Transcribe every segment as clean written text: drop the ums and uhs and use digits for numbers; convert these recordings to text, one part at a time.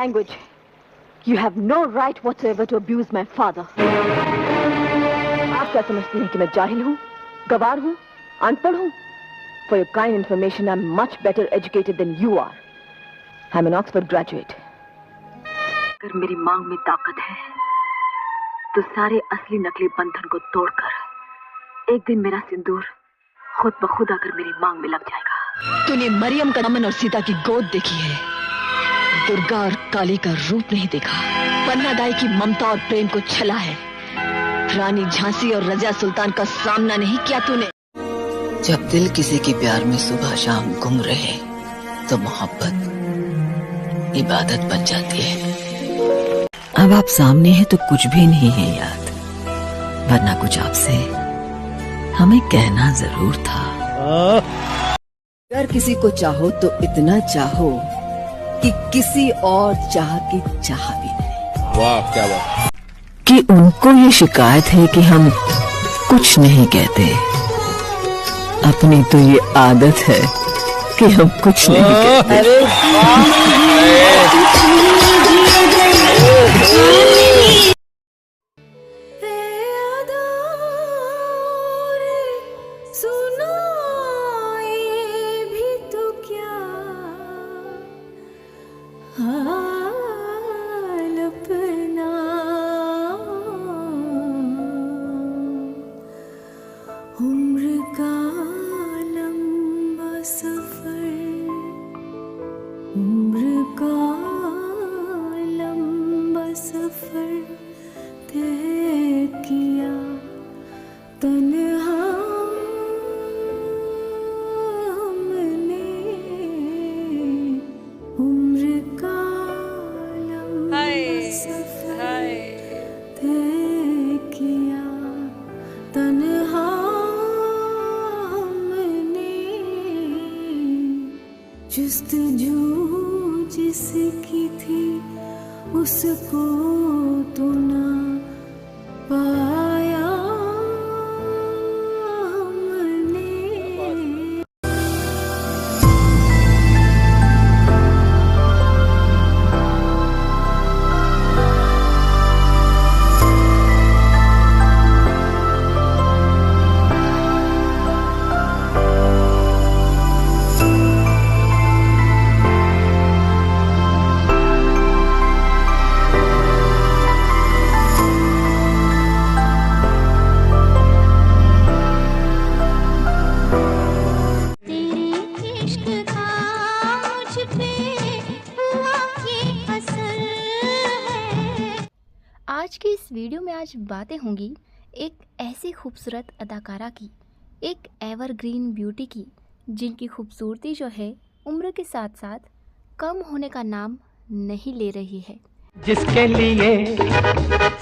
Language. You have no right whatsoever to abuse my father. आप क्या समझती हैं कि मैं जाहिल हूँ, गवार हूँ, अनपढ़ हूँ? For your kind information, I'm much better educated than you are. I'm an Oxford graduate. अगर मेरी मांग में ताकत है, तो सारे असली नकली बंधन को तोड़कर एक दिन मेरा सिंदूर खुद ब खुद आकर मेरी मांग में लग जाएगा। तूने मरियम का दामन और सीता की गोद देखी है, दुर्गा और काली का रूप नहीं देखा। पन्नादाई की ममता और प्रेम को छला है। रानी झांसी और रजिया सुल्तान का सामना नहीं किया तूने। जब दिल किसी के प्यार में सुबह शाम गुम रहे, तो मोहब्बत इबादत बन जाती है। अब आप सामने हैं तो कुछ भी नहीं है याद, वरना कुछ आपसे हमें कहना जरूर था। अगर किसी को चाहो तो इतना चाहो कि किसी और चाह की चाह भी नहीं। वाह क्या बात। कि उनको ये शिकायत है कि हम कुछ नहीं कहते, अपनी तो ये आदत है कि हम कुछ नहीं कहते। जुस्तजू जिसकी थी उसको तो ना पाया हमने। आज की इस वीडियो में आज बातें होंगी एक ऐसी खूबसूरत अदाकारा की, एक एवरग्रीन ब्यूटी की, जिनकी खूबसूरती जो है उम्र के साथ साथ कम होने का नाम नहीं ले रही है। जिसके लिए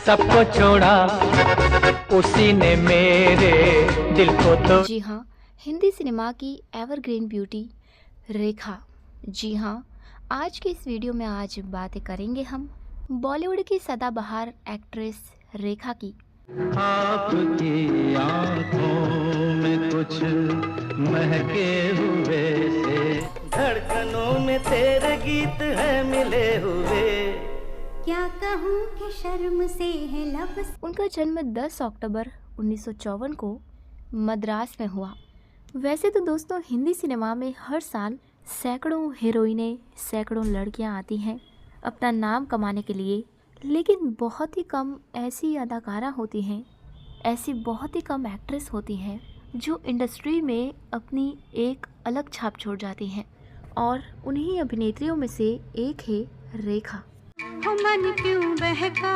सबको छोड़ा उसी ने मेरे दिल को तो। जी हाँ, हिंदी सिनेमा की एवरग्रीन ब्यूटी रेखा। जी हाँ, आज की इस वीडियो में आज बातें करेंगे हम बॉलीवुड की सदाबहार एक्ट्रेस रेखा की। आपकी आंखों में कुछ महके हुए से, धड़कनों में तेरे गीत है मिले हुए। क्या कहूँ कि शर्म से है लब। उनका जन्म 10 अक्टूबर 1954 को मद्रास में हुआ। वैसे तो दोस्तों हिंदी सिनेमा में हर साल सैकड़ों हीरोइनें, सैकड़ों लड़कियां आती हैं अपना नाम कमाने के लिए, लेकिन बहुत ही कम ऐसी अदाकारा होती हैं, ऐसी बहुत ही कम एक्ट्रेस होती हैं जो इंडस्ट्री में अपनी एक अलग छाप छोड़ जाती हैं, और उन्हीं अभिनेत्रियों में से एक है रेखा। मन क्यों बहका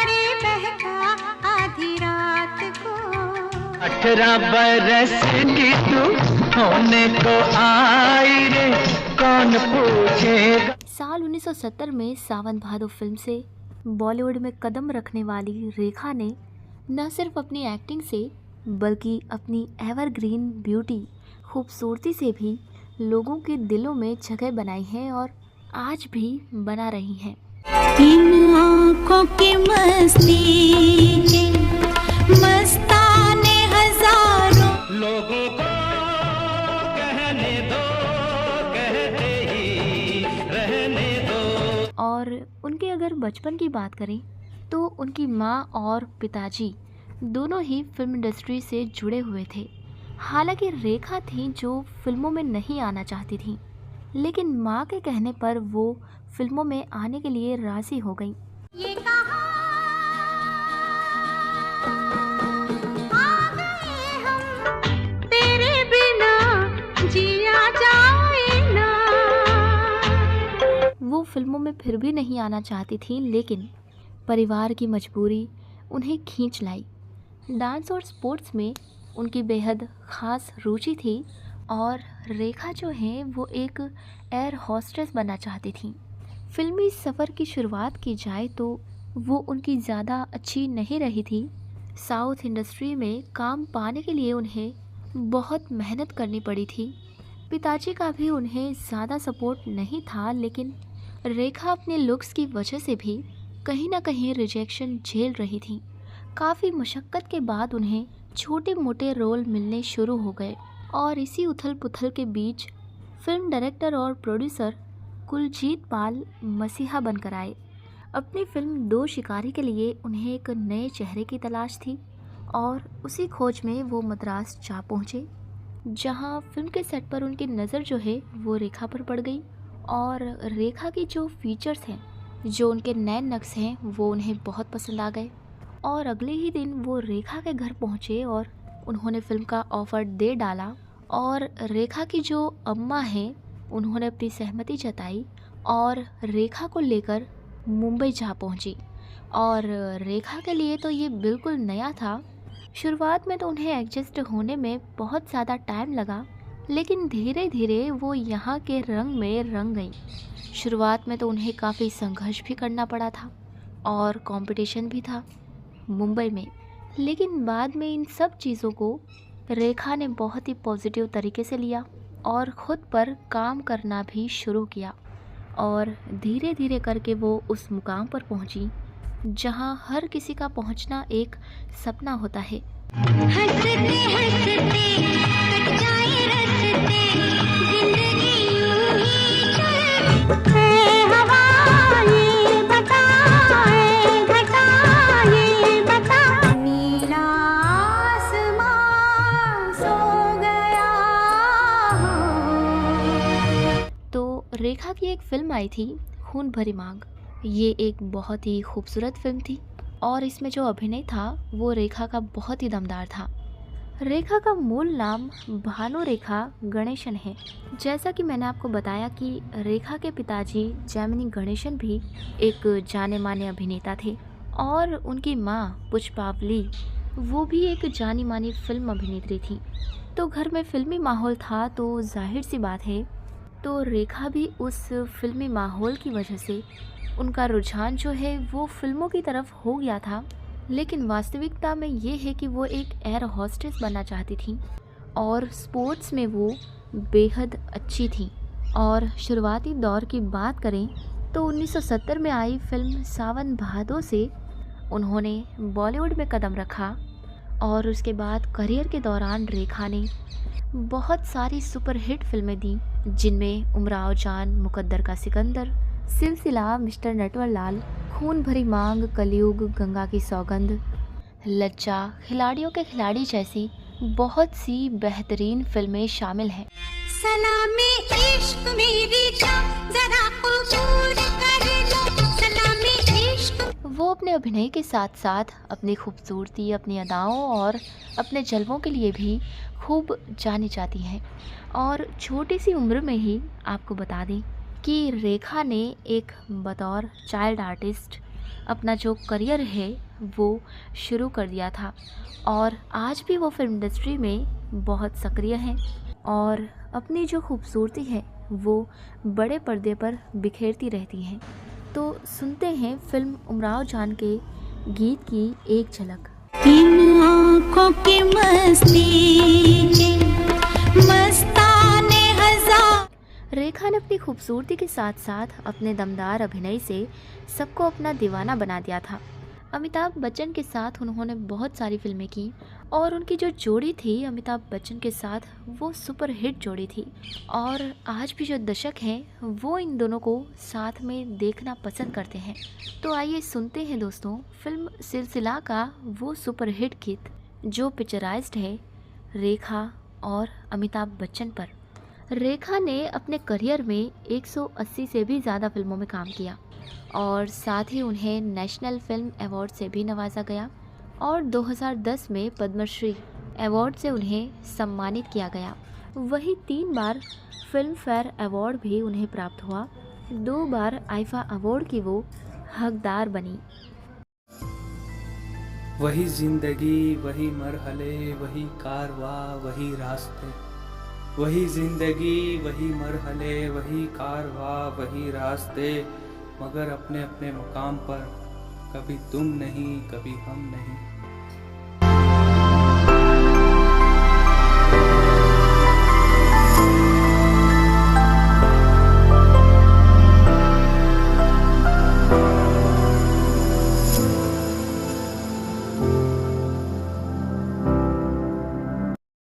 रे बहका आधी रात को। 18 बरस की तू होने को आई रे, कौन पूछेगा। साल 1970 में सावन भादो फिल्म से बॉलीवुड में कदम रखने वाली रेखा ने न सिर्फ अपनी एक्टिंग से बल्कि अपनी एवरग्रीन ब्यूटी, खूबसूरती से भी लोगों के दिलों में जगह बनाई है और आज भी बना रही हैं। इन आँखों की मस्ती के मस्ताने हजारों लोगों को कहने दो, कहते ही रहने दो। और और उनके अगर बचपन की बात करें तो उनकी माँ और पिताजी दोनों ही फिल्म इंडस्ट्री से जुड़े हुए थे। हालांकि रेखा थी जो फिल्मों में नहीं आना चाहती थी, लेकिन माँ के कहने पर वो फिल्मों में आने के लिए राज़ी हो गई। ये कहाँ आ गए हम, तेरे बिना जिया जाए ना। वो फिल्मों में फिर भी नहीं आना चाहती थी, लेकिन परिवार की मजबूरी उन्हें खींच लाई। डांस और स्पोर्ट्स में उनकी बेहद ख़ास रुचि थी और रेखा जो है वो एक एयर होस्टेस बनना चाहती थी। फिल्मी सफ़र की शुरुआत की जाए तो वो उनकी ज़्यादा अच्छी नहीं रही थी। साउथ इंडस्ट्री में काम पाने के लिए उन्हें बहुत मेहनत करनी पड़ी थी। पिताजी का भी उन्हें ज़्यादा सपोर्ट नहीं था, लेकिन रेखा अपने लुक्स की वजह से भी कहीं ना कहीं रिजेक्शन झेल रही थी। काफ़ी मशक्क़त के बाद उन्हें छोटे मोटे रोल मिलने शुरू हो गए और इसी उथल पुथल के बीच फिल्म डायरेक्टर और प्रोड्यूसर कुलजीत पाल मसीहा बनकर आए। अपनी फिल्म दो शिकारी के लिए उन्हें एक नए चेहरे की तलाश थी और उसी खोज में वो मद्रास जा पहुँचे, जहाँ फिल्म के सेट पर उनकी नज़र जो है वो रेखा पर पड़ गई और रेखा की जो फीचर्स हैं, जो उनके नए नक्श हैं, वो उन्हें बहुत पसंद आ गए और अगले ही दिन वो रेखा के घर पहुँचे और उन्होंने फ़िल्म का ऑफ़र दे डाला। और रेखा की जो अम्मा हैं उन्होंने अपनी सहमति जताई और रेखा को लेकर मुंबई जा पहुंची। और रेखा के लिए तो ये बिल्कुल नया था। शुरुआत में तो उन्हें एडजस्ट होने में बहुत ज़्यादा टाइम लगा, लेकिन धीरे धीरे वो यहाँ के रंग में रंग गई। शुरुआत में तो उन्हें काफ़ी संघर्ष भी करना पड़ा था और कंपटीशन भी था मुंबई में, लेकिन बाद में इन सब चीज़ों को रेखा ने बहुत ही पॉजिटिव तरीके से लिया और ख़ुद पर काम करना भी शुरू किया और धीरे धीरे करके वो उस मुकाम पर पहुंची जहां हर किसी का पहुंचना एक सपना होता है। हंसते हंसते कट जाए रस्ते, जिंदगी यूं ही चले। ऐ हवा ये बता, ऐ घटा ये बता, नीला आसमां सो गया हो। तो रेखा की एक फ़िल्म आई थी खून भरी मांग। ये एक बहुत ही खूबसूरत फिल्म थी और इसमें जो अभिनय था वो रेखा का बहुत ही दमदार था। रेखा का मूल नाम भानु रेखा गणेशन है। जैसा कि मैंने आपको बताया कि रेखा के पिताजी जैमिनी गणेशन भी एक जाने माने अभिनेता थे और उनकी माँ पुष्पावली वो भी एक जानी मानी फिल्म अभिनेत्री थी। तो घर में फिल्मी माहौल था, तो जाहिर सी बात है तो रेखा भी उस फिल्मी माहौल की वजह से उनका रुझान जो है वो फिल्मों की तरफ हो गया था। लेकिन वास्तविकता में ये है कि वो एक एयर होस्टेस बनना चाहती थी और स्पोर्ट्स में वो बेहद अच्छी थी। और शुरुआती दौर की बात करें तो 1970 में आई फिल्म सावन भादो से उन्होंने बॉलीवुड में कदम रखा और उसके बाद करियर के दौरान रेखा ने बहुत सारी सुपरहिट फिल्में दी, जिनमें उमराव जान, मुकद्दर का सिकंदर, सिलसिला, मिस्टर नटवरलाल, खून भरी मांग, कलयुग, गंगा की सौगंध, लज्जा, खिलाड़ियों के खिलाड़ी जैसी बहुत सी बेहतरीन फिल्में शामिल हैं। सलामी इश्क मेरी जान जरा कबूल कर लो, सलामी इश्क। वो अपने अभिनय के साथ साथ अपनी खूबसूरती, अपनी अदाओं और अपने जलवों के लिए भी खूब जानी जाती हैं। और छोटी सी उम्र में ही आपको बता दें कि रेखा ने एक बतौर चाइल्ड आर्टिस्ट अपना जो करियर है वो शुरू कर दिया था और आज भी वो फिल्म इंडस्ट्री में बहुत सक्रिय हैं और अपनी जो खूबसूरती है वो बड़े पर्दे पर बिखेरती रहती हैं। तो सुनते हैं फिल्म उमराव जान के गीत की एक झलक। इन आँखों की मस्ती के मस्ताने हजार। रेखा ने अपनी खूबसूरती के साथ साथ अपने दमदार अभिनय से सबको अपना दीवाना बना दिया था। अमिताभ बच्चन के साथ उन्होंने बहुत सारी फिल्में की और उनकी जो जोड़ी थी अमिताभ बच्चन के साथ वो सुपर हिट जोड़ी थी और आज भी जो दर्शक हैं वो इन दोनों को साथ में देखना पसंद करते हैं। तो आइए सुनते हैं दोस्तों फिल्म सिलसिला का वो सुपर हिट गीत जो पिक्चराइज्ड है रेखा और अमिताभ बच्चन पर। रेखा ने अपने करियर में 180 से भी ज़्यादा फिल्मों में काम किया और साथ ही उन्हें नेशनल फिल्म अवार्ड से भी नवाजा गया और 2010 में पद्मश्री अवार्ड से उन्हें सम्मानित किया गया। वहीं 3 बार फिल्म फेयर अवार्ड भी उन्हें प्राप्त हुआ। 2 बार आईफा अवार्ड की वो हकदार बनी। वही जिंदगी वही मरहले वही कारवा वही रास्ते, वही जिंदगी वही मरहले वही कारवा वही रास्ते, मगर अपने अपने मुकाम पर कभी तुम नहीं कभी हम नहीं।